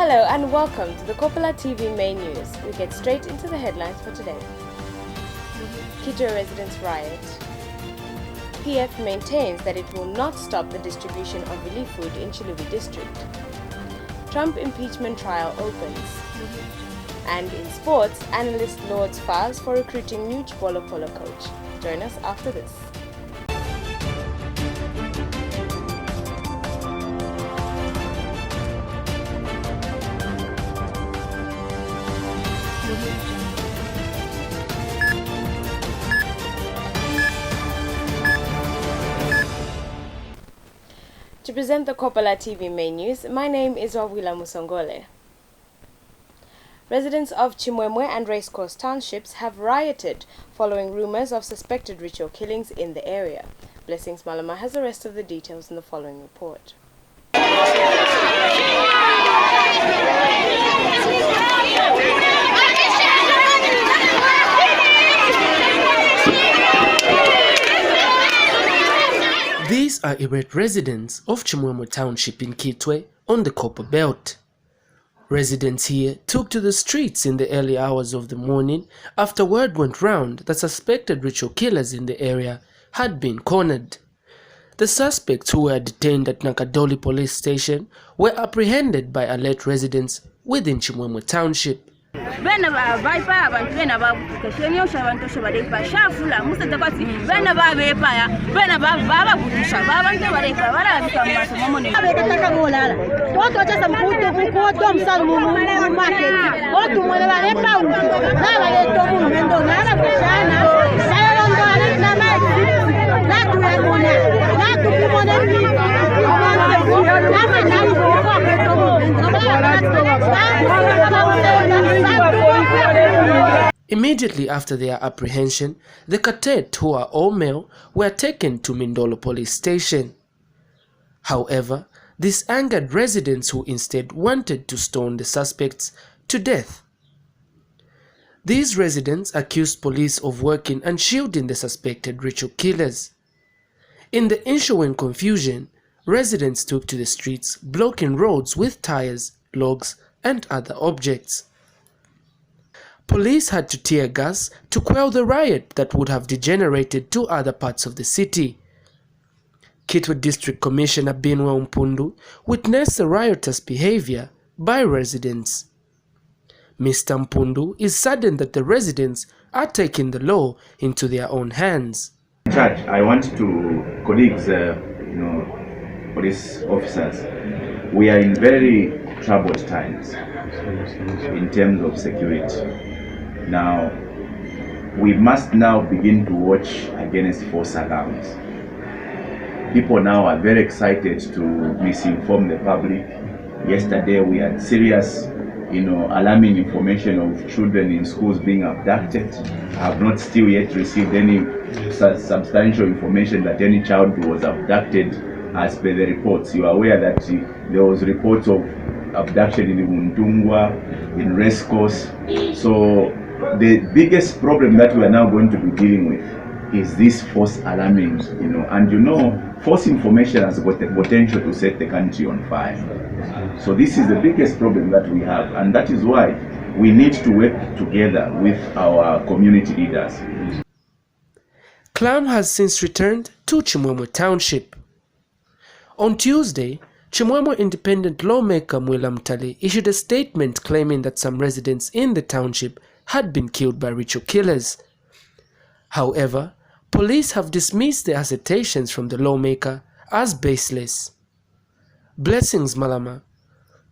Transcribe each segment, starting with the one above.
Hello and welcome to the Kopala TV main news. We get straight into the headlines for today. Kitwe residents riot. PF maintains that it will not stop the distribution of relief food in Chiluvi district. Trump impeachment trial opens. And in sports, analyst Lords files for recruiting new polo coach. Join us after this. To present the Kopala TV main news, my name is Wawila Musongole. Residents of Chimwemwe and Racecourse townships have rioted following rumors of suspected ritual killings in the area. Blessings Malama has the rest of the details in the following report. These are irate residents of Chimwemwe Township in Kitwe on the Copperbelt. Residents here took to the streets in the early hours of the morning after word went round that suspected ritual killers in the area had been cornered. The suspects, who were detained at Nakadoli police station, were apprehended by alert residents within Chimwemwe Township. Bena baipa abantu bena bakeshenyosha abantu shabadepa shafula musatakati bena babepa ya bena baba kutisha baba nke badepa barabika masomo ne abekataka molala toto cha samputo kukoto msalu mu market otu mwana barepa na baleto mu mendo na kushana sayo ndo alina mai na tuamona na tukumona Immediately after their apprehension, the cadet, who are all male, were taken to Mindolo police station. However, this angered residents who instead wanted to stone the suspects to death. These residents accused police of working and shielding the suspected ritual killers. In the ensuing confusion, residents took to the streets, blocking roads with tires, logs, and other objects. Police had to tear gas to quell the riot that would have degenerated to other parts of the city. Kitwe District Commissioner Binwa Mpundu witnessed the riotous behavior by residents. Mr. Mpundu is saddened that the residents are taking the law into their own hands. Judge, I want to colleagues, police officers, we are in very troubled times in terms of security. Now, we must now begin to watch against false alarms. People now are very excited to misinform the public. Yesterday we had serious, alarming information of children in schools being abducted. I have not still yet received any substantial information that any child was abducted as per the reports. You are aware that there was reports of abduction in Muntungwa, in Racecourse. So the biggest problem that we are now going to be dealing with is this false alarming, and false information has got the potential to set the country on fire. So this is the biggest problem that we have, and that is why we need to work together with our community leaders. Calm has since returned to Chimwemwe Township. On Tuesday, Chimwemwe independent lawmaker Mwela Mtali issued a statement claiming that some residents in the township had been killed by ritual killers. However, police have dismissed the assertions from the lawmaker as baseless. Blessings Malama,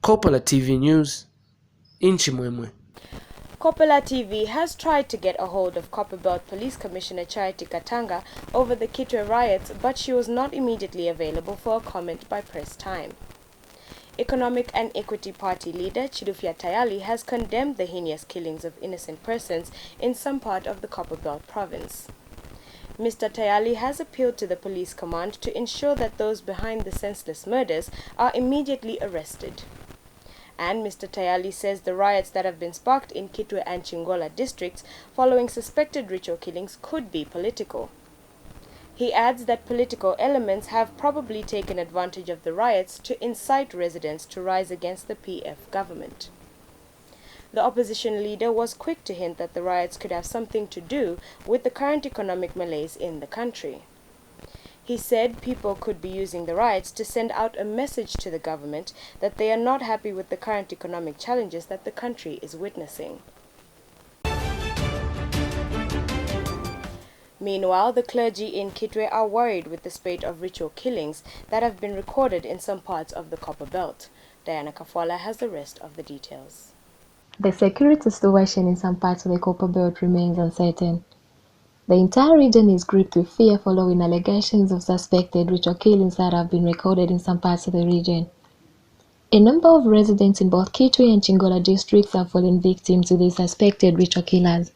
Kopala TV News, in Chimwemwe. Kopala TV has tried to get a hold of Copperbelt Police Commissioner Charity Katanga over the Kitwe riots, but she was not immediately available for a comment by press time. Economic and Equity Party leader Chidufya Tayali has condemned the heinous killings of innocent persons in some part of the Copperbelt province. Mr. Tayali has appealed to the police command to ensure that those behind the senseless murders are immediately arrested. And Mr. Tayali says the riots that have been sparked in Kitwe and Chingola districts following suspected ritual killings could be political. He adds that political elements have probably taken advantage of the riots to incite residents to rise against the PF government. The opposition leader was quick to hint that the riots could have something to do with the current economic malaise in the country. He said people could be using the riots to send out a message to the government that they are not happy with the current economic challenges that the country is witnessing. Meanwhile, the clergy in Kitwe are worried with the spate of ritual killings that have been recorded in some parts of the Copperbelt. Diana Kopala has the rest of the details. The security situation in some parts of the Copperbelt remains uncertain. The entire region is gripped with fear following allegations of suspected ritual killings that have been recorded in some parts of the region. A number of residents in both Kitwe and Chingola districts have fallen victim to these suspected ritual killers.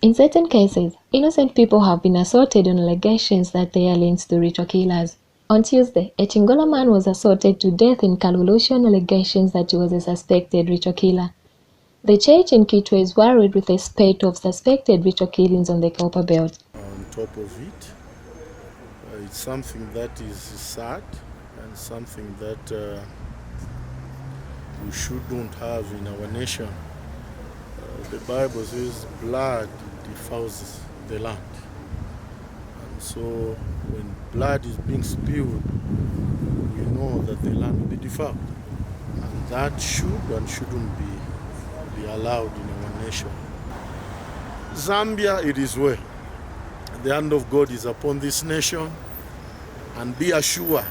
In certain cases, innocent people have been assaulted on allegations that they are linked to ritual killers. On Tuesday, a Chingola man was assaulted to death in Kalulushi on allegations that he was a suspected ritual killer. The church in Kitwe is worried with a spate of suspected ritual killings on the Copperbelt. On top of it, it's something that is sad and something that we shouldn't have in our nation. The Bible says blood defiles the land. And so when blood is being spilled, we know that the land will be defiled. And that should and shouldn't be allowed in our nation. Zambia, it is well. The hand of God is upon this nation, and be assured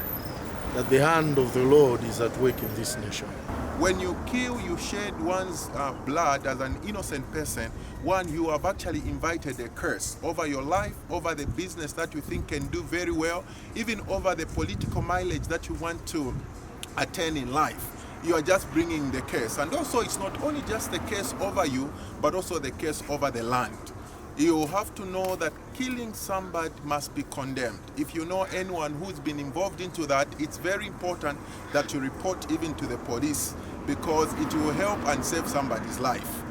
that the hand of the Lord is at work in this nation. When you kill, you shed one's blood as an innocent person. One, you have actually invited a curse over your life, over the business that you think can do very well, even over the political mileage that you want to attain in life. You are just bringing the curse. And also, it's not only just the curse over you, but also the curse over the land. You have to know that killing somebody must be condemned. If you know anyone who's been involved into that, it's very important that you report even to the police, because it will help and save somebody's life.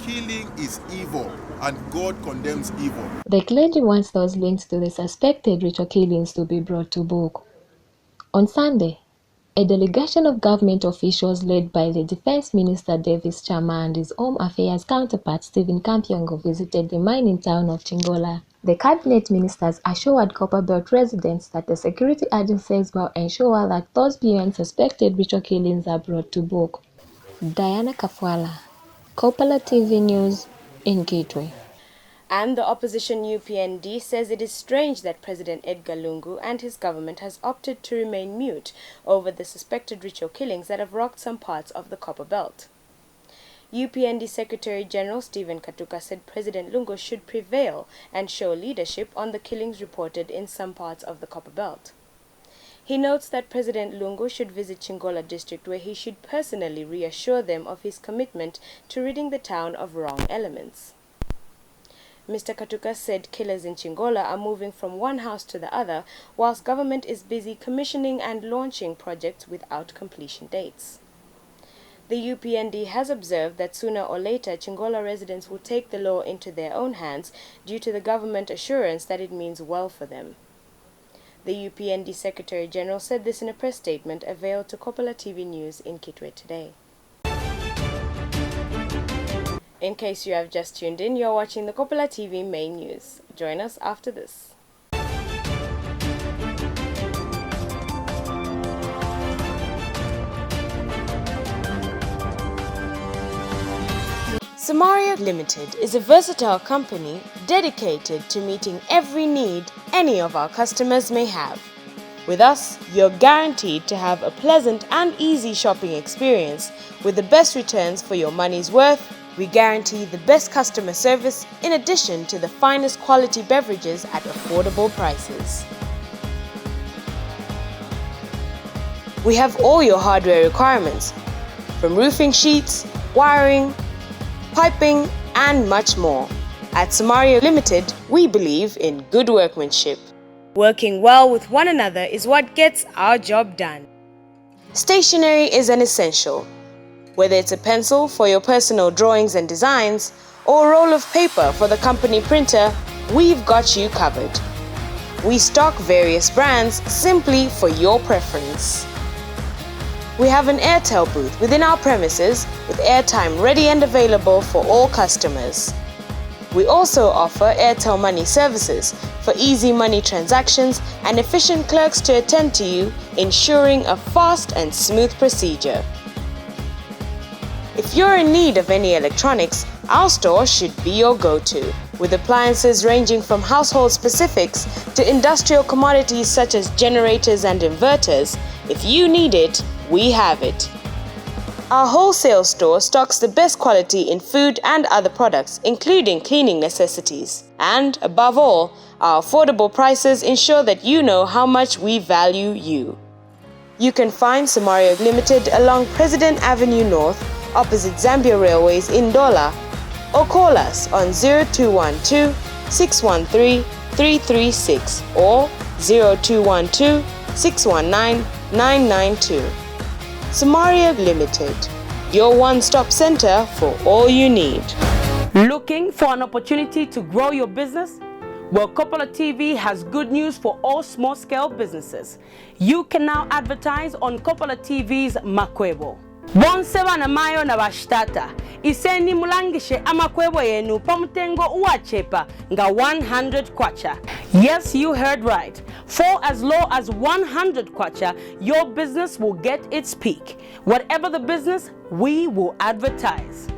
Killing is evil, and God condemns evil. The clergy wants those linked to the suspected ritual killings to be brought to book. On Sunday, a delegation of government officials led by the Defense Minister Davis Chama and his Home Affairs counterpart Stephen Kampyongo visited the mining town of Chingola. The cabinet ministers assured Copperbelt residents that the security agencies will ensure that those beyond suspected ritual killings are brought to book. Diana Kopala, Kopala TV News in Kitwe. And the opposition UPND says it is strange that President Edgar Lungu and his government has opted to remain mute over the suspected ritual killings that have rocked some parts of the Copperbelt. UPND Secretary General Stephen Katuka said President Lungu should prevail and show leadership on the killings reported in some parts of the Copperbelt. He notes that President Lungu should visit Chingola district, where he should personally reassure them of his commitment to ridding the town of wrong elements. Mr. Katuka said killers in Chingola are moving from one house to the other, whilst government is busy commissioning and launching projects without completion dates. The UPND has observed that sooner or later Chingola residents will take the law into their own hands due to the government assurance that it means well for them. The UPND Secretary General said this in a press statement availed to Kopala TV News in Kitwe today. In case you have just tuned in, you're watching the Kopala TV main news. Join us after this. Samaria Limited is a versatile company dedicated to meeting every need any of our customers may have. With us, you're guaranteed to have a pleasant and easy shopping experience with the best returns for your money's worth. We guarantee the best customer service in addition to the finest quality beverages at affordable prices. We have all your hardware requirements, from roofing sheets, wiring, piping, and much more. At Samaria Limited, we believe in good workmanship. Working well with one another is what gets our job done. Stationery is an essential. Whether it's a pencil for your personal drawings and designs, or a roll of paper for the company printer, we've got you covered. We stock various brands simply for your preference. We have an Airtel booth within our premises with airtime ready and available for all customers. We also offer Airtel Money services for easy money transactions and efficient clerks to attend to you, ensuring a fast and smooth procedure. If you're in need of any electronics, our store should be your go-to, with appliances ranging from household specifics to industrial commodities such as generators and inverters. If you need it, we have it. Our wholesale store stocks the best quality in food and other products, including cleaning necessities. And above all, our affordable prices ensure that you know how much we value you. You can find Samario Limited along President Avenue North, opposite Zambia Railways in Ndola, or call us on 0212 613 336 or 0212 619 992. Samaria Limited, your one-stop center for all you need. Looking for an opportunity to grow your business? Well, Kopala TV has good news for all small-scale businesses. You can now advertise on Kopala TV's Makwebo. Bonseba na mayo na bashtata. Iseni mulangishe amakwebo yenu pamutengo uachepa nga 100 kwacha. Yes, you heard right. For as low as 100 kwacha, your business will get its peak. Whatever the business, we will advertise.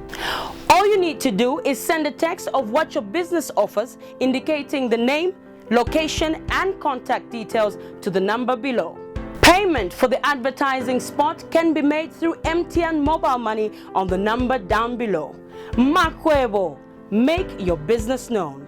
All you need to do is send a text of what your business offers, indicating the name, location, and contact details to the number below. Payment for the advertising spot can be made through MTN mobile money on the number down below. Makwebo, make your business known.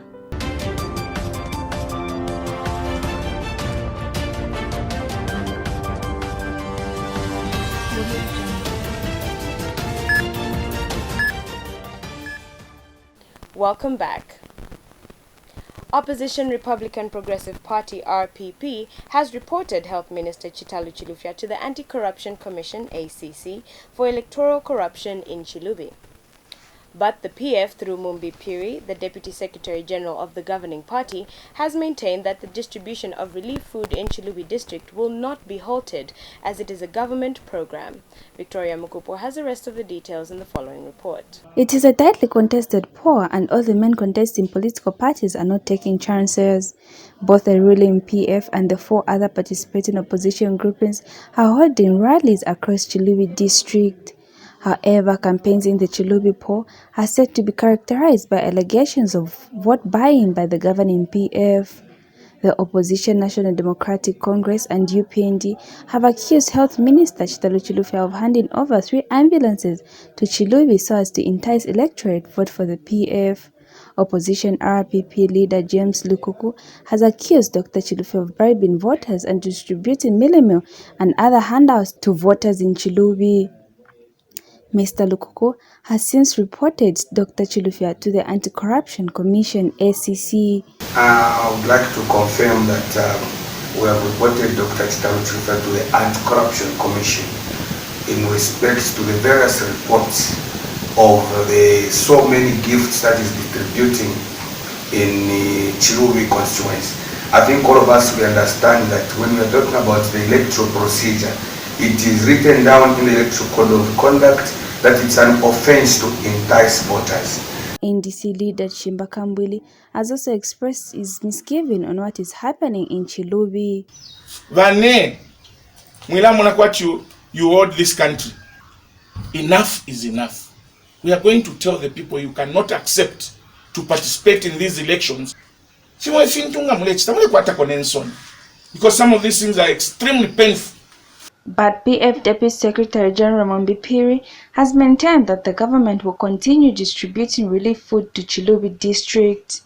Welcome back. Opposition Republican Progressive Party RPP has reported Health Minister Chitalu Chilufya to the Anti-Corruption Commission ACC for electoral corruption in Chilubi. But the PF, through Mumbi Piri, the Deputy Secretary General of the governing party, has maintained that the distribution of relief food in Chilubi district will not be halted, as it is a government program. Victoria Mukupo has the rest of the details in the following report. It is a tightly contested poll, and all the main contesting political parties are not taking chances. Both the ruling PF and the 4 other participating opposition groupings are holding rallies across Chilubi district. However, campaigns in the Chilubi poll are said to be characterized by allegations of vote buying by the governing PF. The opposition National Democratic Congress and UPND have accused Health Minister Chitalu Chilufya of handing over 3 ambulances to Chilubi so as to entice electorate vote for the PF. Opposition RPP leader James Lukuku has accused Dr. Chilufya of bribing voters and distributing meal and other handouts to voters in Chilubi. Mr. Lukuku has since reported Dr. Chilufya to the Anti-Corruption Commission ACC. I would like to confirm that we have reported Dr. Chilufya to the Anti-Corruption Commission in respect to the various reports of the so many gifts that is distributing in the Chilubi constituency. I think all of us we understand that when we are talking about the electoral procedure, it is written down in the Electoral Code of Conduct that it's an offense to entice voters. NDC leader Chimba Kambwili has also expressed his misgiving on what is happening in Chilubi. Vane, mwila what you hold this country. Enough is enough. We are going to tell the people you cannot accept to participate in these elections. Because some of these things are extremely painful. But PF Deputy Secretary General Mumbi Piri has maintained that the government will continue distributing relief food to Chilubi district.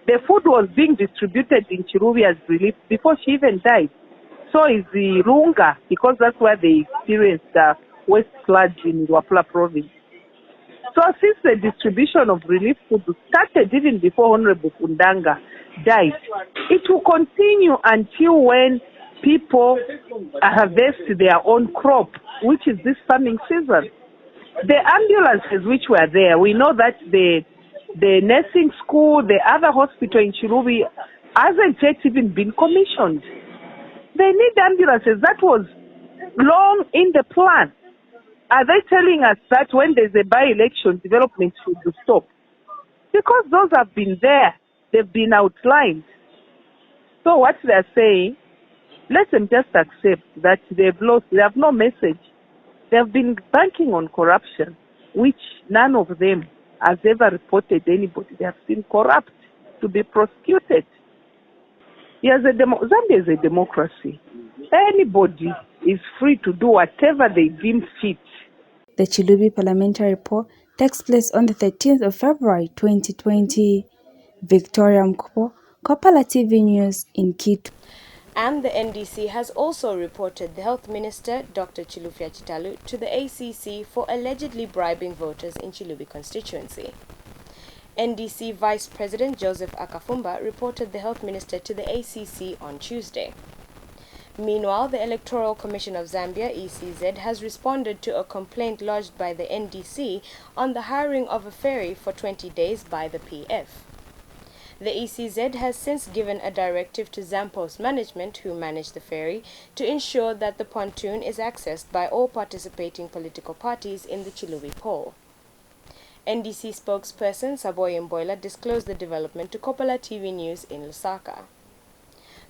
The food was being distributed in Chilubi as relief before she even died. So is the Lunga, because that's where they experienced waste flood in Wapula province. So since the distribution of relief food started even before Honorable Fundanga died, it will continue until when people harvest their own crop, which is this farming season. The ambulances which were there, we know that the nursing school, the other hospital in Chilubi hasn't yet even been commissioned. They need ambulances. That was long in the plan. Are they telling us that when there's a by-election, development should stop? Because those have been there. They've been outlined. So what they're saying, let them just accept that they've lost. They have no message. They have been banking on corruption, which none of them has ever reported anybody. They have been corrupt to be prosecuted. Yes, Zambia is a democracy. Anybody is free to do whatever they deem fit. The Chilubi parliamentary poll takes place on the 13th of February 2020. Victoria Mkupo, Kopala TV News in Kitu. And the NDC has also reported the Health Minister, Dr. Chilufya Chitalu, to the ACC for allegedly bribing voters in Chilubi constituency. NDC Vice President Joseph Akafumba reported the Health Minister to the ACC on Tuesday. Meanwhile, the Electoral Commission of Zambia, ECZ, has responded to a complaint lodged by the NDC on the hiring of a ferry for 20 days by the PF. The ECZ has since given a directive to Zampo's management, who manage the ferry, to ensure that the pontoon is accessed by all participating political parties in the Chilubi poll. NDC spokesperson Saboye Mboila disclosed the development to Kopala TV News in Lusaka.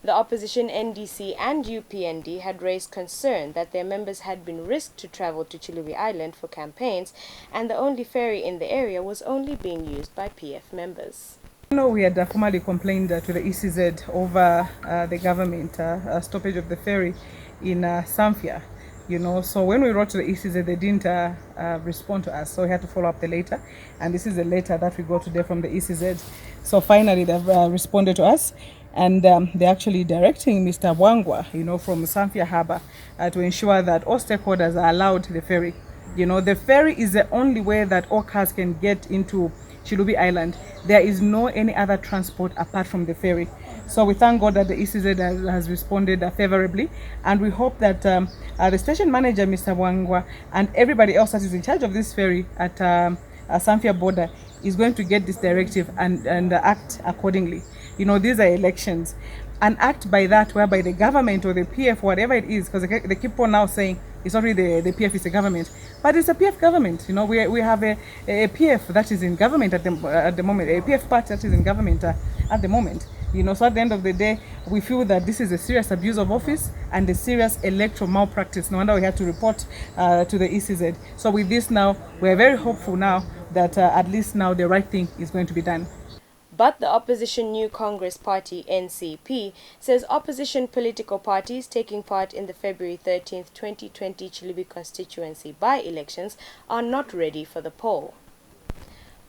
The opposition NDC and UPND had raised concern that their members had been risked to travel to Chilubi Island for campaigns, and the only ferry in the area was only being used by PF members. We had formally complained to the ECZ over the government stoppage of the ferry in Samfya. So when we wrote to the ECZ, they didn't respond to us, so we had to follow up the letter, and this is a letter that we got today from the ECZ. So finally they've responded to us, and they're actually directing Mr. Bwangwa, from Samfya Harbour to ensure that all stakeholders are allowed the ferry. The ferry is the only way that all cars can get into Chilubi Island. There is no any other transport apart from the ferry. So we thank God that the ECZ has responded favorably, and we hope that the station manager, Mr. Bwangwa, and everybody else that is in charge of this ferry at Samfya border is going to get this directive and act accordingly. These are elections, and act by that whereby the government or the PF, whatever it is, because they keep on now saying it's not really the PF, it's the government, but it's a PF government. We have a PF that is in government at the moment, a PF party that is in government at the moment. So at the end of the day, we feel that this is a serious abuse of office and a serious electoral malpractice. No wonder we had to report to the ECZ. So with this now, we're very hopeful now that at least now the right thing is going to be done. But the opposition New Congress Party, NCP, says opposition political parties taking part in the February 13th, 2020 Chilubi constituency by-elections are not ready for the poll.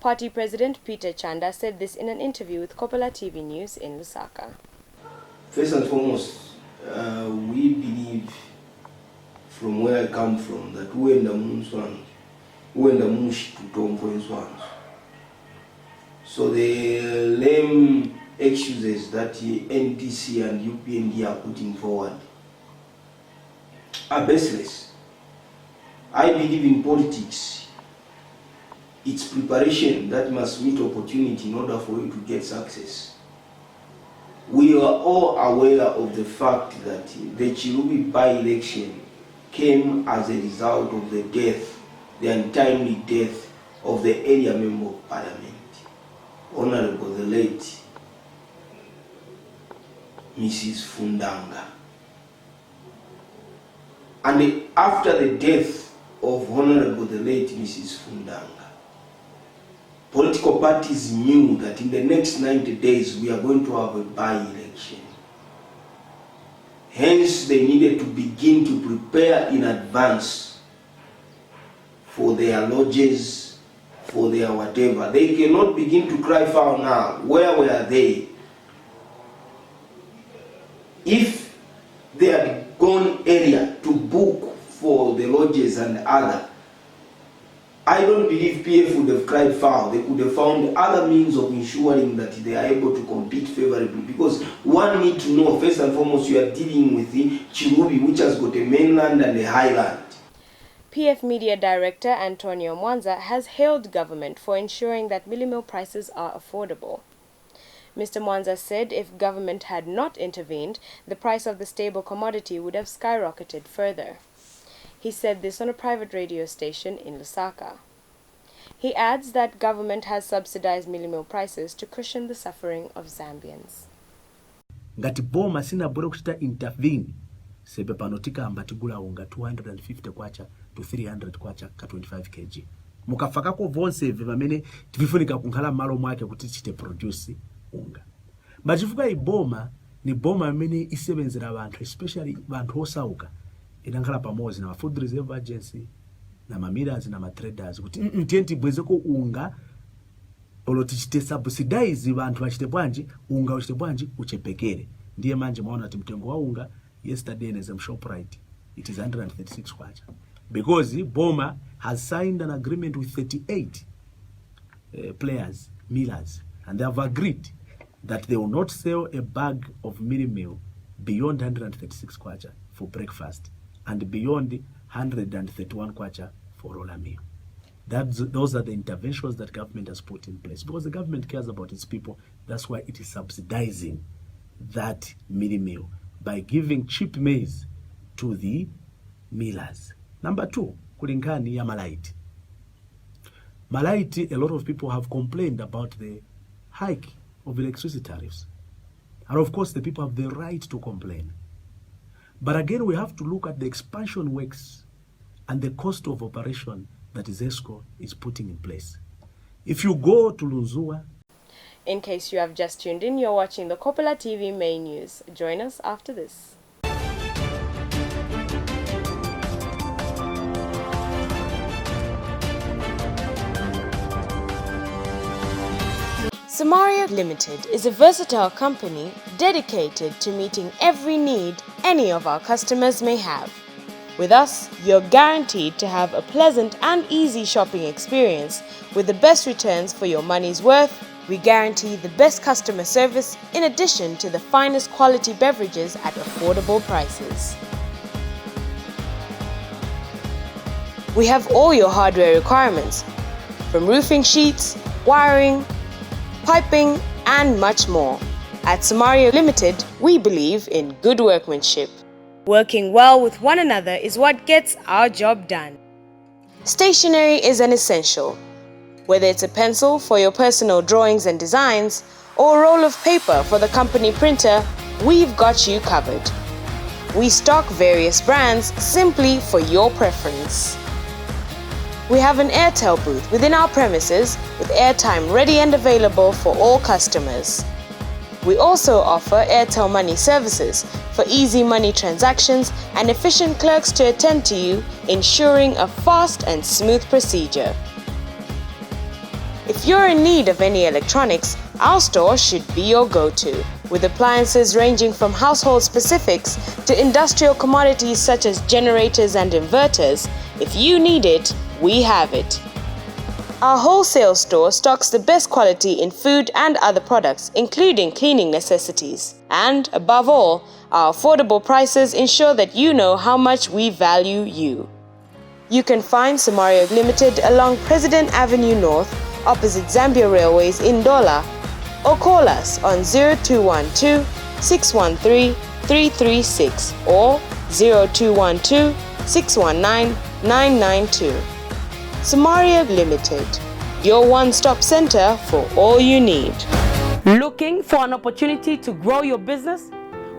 Party President Peter Chanda said this in an interview with Kopala TV News in Lusaka. First and foremost, we believe, from where I come from, that we in the Munswan, we in the Mush to Tom Swans. So the lame excuses that the NDC and UPND are putting forward are baseless. I believe in politics. It's preparation that must meet opportunity in order for you to get success. We are all aware of the fact that the Chilubi by-election came as a result of the untimely death of the area member of parliament, Honorable the late Mrs. Fundanga. And after the death of Honorable the late Mrs. Fundanga, political parties knew that in the next 90 days we are going to have a by-election. Hence, they needed to begin to prepare in advance for their lodges, for their whatever. They cannot begin to cry foul now. Where were they? If they had gone earlier to book for the lodges and other, I don't believe PF would have cried foul. They could have found other means of ensuring that they are able to compete favorably. Because one need to know, first and foremost, you are dealing with the Chilubi, which has got a mainland and a highland. PF Media Director Antonio Mwanza has hailed government for ensuring that milling meal prices are affordable. Mr. Mwanza said if government had not intervened, the price of the stable commodity would have skyrocketed further. He said this on a private radio station in Lusaka. He adds that government has subsidized milling prices to cushion the suffering of Zambians. Ngati boma sina bora kuchita intervene sebe panotika ambatigula unga 250 kwacha to 300 kwacha ka 25 kg. Mukafakako vonse vamene tivifunika kunkhala malo mwake kuti chite produce unga. Machifuka iboma ni boma amene isebenzera abantu, especially bantu osauka. Inankhala pamozi na Food Reserve Agency na mamillers na matraders kuti ntiyenti bwezeko unga oloti chite subsidize bantu bachite bwanji unga uchite bwanji uchepekere. Ndiye manje mwaona ati mtengo wa unga yesterday in Shoprite it is 136 kwacha because Boma has signed an agreement with 38 players, millers, and they have agreed that they will not sell a bag of mini meal beyond 136 kwacha for breakfast and beyond 131 kwacha for roller meal. Those are the interventions that government has put in place because the government cares about its people. That's why it is subsidizing that mini meal by giving cheap maize to the millers. Number two, kulingani ya malaiti. Malaiti, a lot of people have complained about the hike of electricity tariffs. And of course, the people have the right to complain. But again, we have to look at the expansion works and the cost of operation that ESCO is putting in place. If you go to Lunzua... In case you have just tuned in, you're watching the Kopala TV main news. Join us after this. Samaria Limited is a versatile company dedicated to meeting every need any of our customers may have. With us, you're guaranteed to have a pleasant and easy shopping experience with the best returns for your money's worth. We guarantee the best customer service in addition to the finest quality beverages at affordable prices. We have all your hardware requirements, from roofing sheets, wiring, piping, and much more. At Samaria Limited, we believe in good workmanship. Working well with one another is what gets our job done. Stationery is an essential. Whether it's a pencil for your personal drawings and designs, or a roll of paper for the company printer, we've got you covered. We stock various brands simply for your preference. We have an Airtel booth within our premises with airtime ready and available for all customers. We also offer Airtel Money services for easy money transactions and efficient clerks to attend to you, ensuring a fast and smooth procedure. If you're in need of any electronics, our store should be your go-to, with appliances ranging from household specifics to industrial commodities such as generators and inverters. If you need it, we have it. Our wholesale store stocks the best quality in food and other products, including cleaning necessities. And above all, our affordable prices ensure that you know how much we value you. You can find Samaria Limited along President Avenue North, opposite Zambia Railways in Dola, or call us on 0212 613 336 or 0212 619 992. Samaria Limited, your one-stop center for all you need. Looking for an opportunity to grow your business?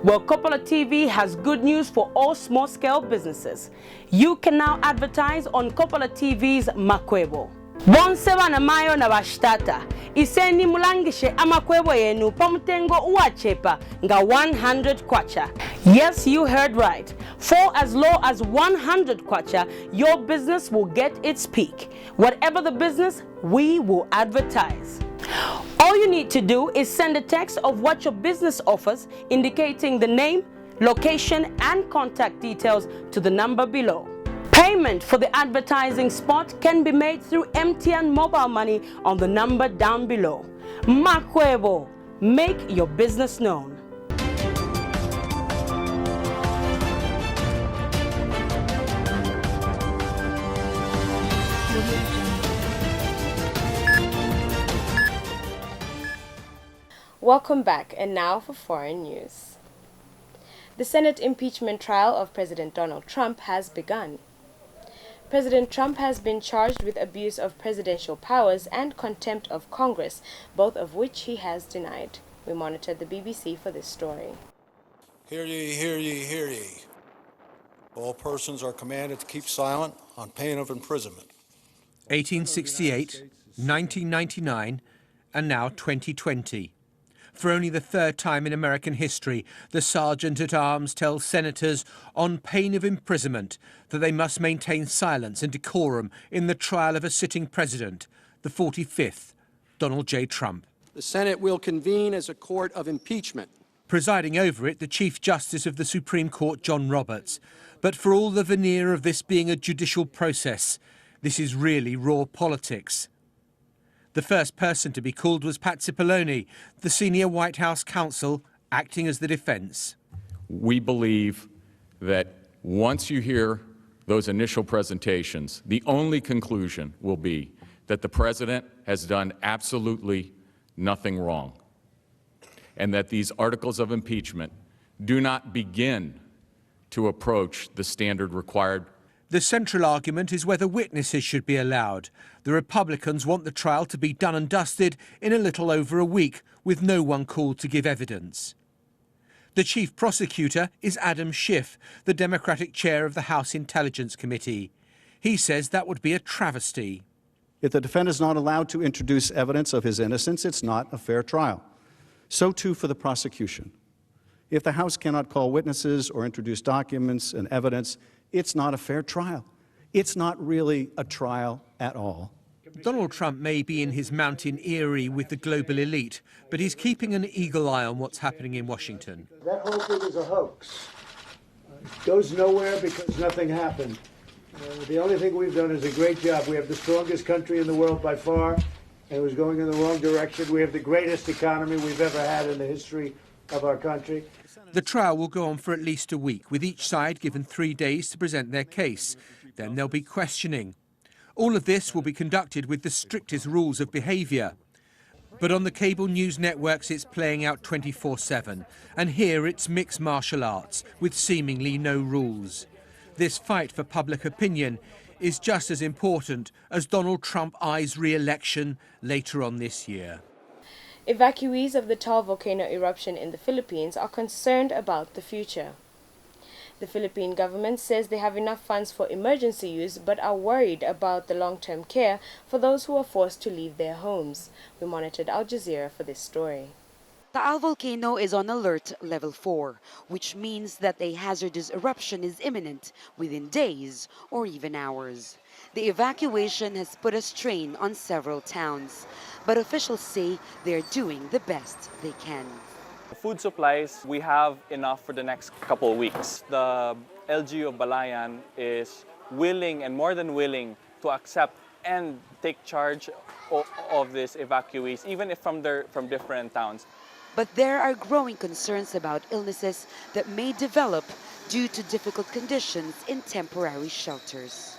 Well, Kopala TV has good news for all small-scale businesses. You can now advertise on Kopala TV's Makwebo. Bonseba na mayo na bashtata. Iseni mulangishe amakwebo yenu pamutengo uachepa nga 100 kwacha. Yes, you heard right. For as low as 100 kwacha, your business will get its peak. Whatever the business, we will advertise. All you need to do is send a text of what your business offers, indicating the name, location, and contact details to the number below. Payment for the advertising spot can be made through MTN mobile money on the number down below. Makwebo, make your business known. Welcome back, and now for foreign news. The Senate impeachment trial of President Donald Trump has begun. President Trump has been charged with abuse of presidential powers and contempt of Congress, both of which he has denied. We monitored the BBC for this story. Hear ye, hear ye, hear ye. All persons are commanded to keep silent on pain of imprisonment. 1868, 1999, and now 2020. For only the third time in American history, the Sergeant-at-Arms tells senators on pain of imprisonment that they must maintain silence and decorum in the trial of a sitting president, the 45th, Donald J. Trump. The Senate will convene as a court of impeachment. Presiding over it, the Chief Justice of the Supreme Court, John Roberts. But for all the veneer of this being a judicial process, this is really raw politics. The first person to be called was Pat Cipollone, the senior White House counsel, acting as the defense. We believe that once you hear those initial presentations, the only conclusion will be that the president has done absolutely nothing wrong, and that these articles of impeachment do not begin to approach the standard required. The central argument is whether witnesses should be allowed. The Republicans want the trial to be done and dusted in a little over a week, with no one called to give evidence. The chief prosecutor is Adam Schiff, the Democratic chair of the House Intelligence Committee. He says that would be a travesty. If the defendant is not allowed to introduce evidence of his innocence, it's not a fair trial. So too for the prosecution. If the House cannot call witnesses or introduce documents and evidence, it's not a fair trial. It's not really a trial at all. Donald Trump may be in his mountain eyrie with the global elite, but he's keeping an eagle eye on what's happening in Washington. That whole thing is a hoax. It goes nowhere because nothing happened. The only thing we've done is a great job. We have the strongest country in the world by far, and it was going in the wrong direction. We have the greatest economy we've ever had in the history of our country. The trial will go on for at least a week, with each side given 3 days to present their case. Then there'll be questioning. All of this will be conducted with the strictest rules of behaviour. But on the cable news networks, it's playing out 24/7. And here it's mixed martial arts, with seemingly no rules. This fight for public opinion is just as important as Donald Trump eyes re-election later on this year. Evacuees of the Taal volcano eruption in the Philippines are concerned about the future. The Philippine government says they have enough funds for emergency use but are worried about the long-term care for those who are forced to leave their homes. We monitored Al Jazeera for this story. Taal volcano is on alert level 4, which means that a hazardous eruption is imminent within days or even hours. The evacuation has put a strain on several towns, but officials say they're doing the best they can. Food supplies, we have enough for the next couple of weeks. The LGU of Balayan is willing and more than willing to accept and take charge of these evacuees, even if from different towns. But there are growing concerns about illnesses that may develop due to difficult conditions in temporary shelters.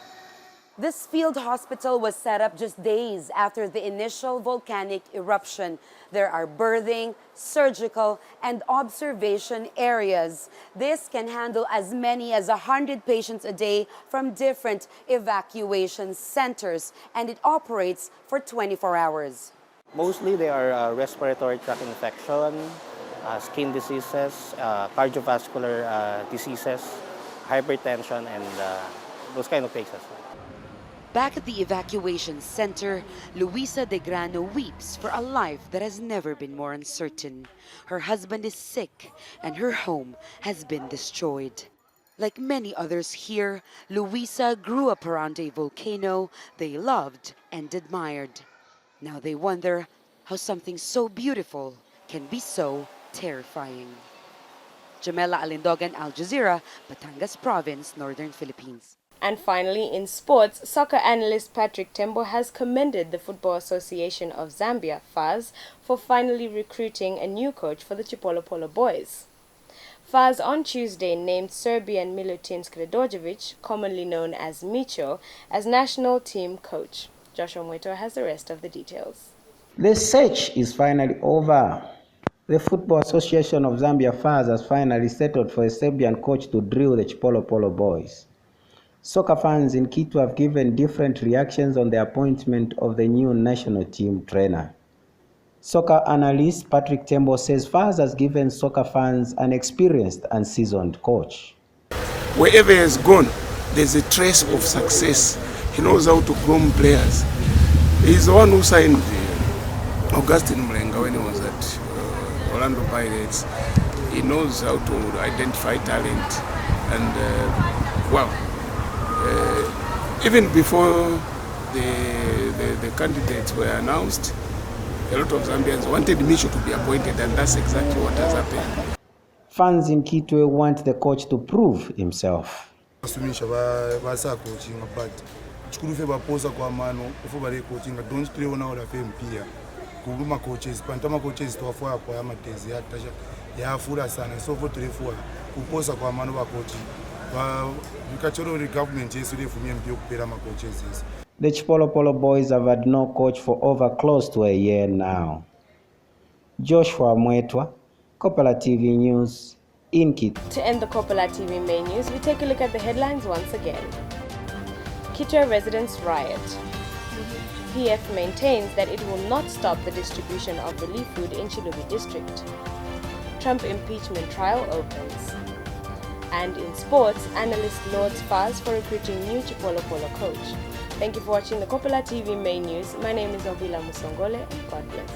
This field hospital was set up just days after the initial volcanic eruption. There are birthing, surgical, and observation areas. This can handle as many as 100 patients a day from different evacuation centers, and it operates for 24 hours. Mostly they are respiratory tract infection, skin diseases, cardiovascular diseases, hypertension, and those kind of cases. Back at the evacuation center, Luisa de Grano weeps for a life that has never been more uncertain. Her husband is sick and her home has been destroyed. Like many others here, Luisa grew up around a volcano they loved and admired. Now they wonder how something so beautiful can be so terrifying. Jamela Alindogan, Al Jazeera, Batangas Province, Northern Philippines. And finally, in sports, soccer analyst Patrick Tembo has commended the Football Association of Zambia, FAZ, for finally recruiting a new coach for the Chipolopolo boys. FAZ on Tuesday named Serbian Milutin Skredojevic, commonly known as Micho, as national team coach. Joshua Mweto has the rest of the details. The search is finally over. The Football Association of Zambia FAZ has finally settled for a Serbian coach to drill the Chipolo boys. Soccer fans in Quito have given different reactions on the appointment of the new national team trainer. Soccer analyst Patrick Tembo says FAZ has given soccer fans an experienced and seasoned coach. Wherever he has gone, there's a trace of success. He knows how to groom players. He's the one who signed Augustine Mlenga when he was at Orlando Pirates. He knows how to identify talent, and even before the candidates were announced, a lot of Zambians wanted Micho to be appointed, and that's exactly what has happened. Fans in Quito want the coach to prove himself. The Chipolo boys have had no coach for over close to a year now. Joshua Mwetwa, Kopala TV News, in Quito. To end the Kopala TV main news, we take a look at the headlines once again. Quito residents riot. PF maintains that it will not stop the distribution of relief food in Chilubi district. Trump impeachment trial opens. And in sports, analyst lauds FAZ for recruiting new Chipolo coach. Thank you for watching the Kopala TV main news. My name is Ovila Musongole. God bless.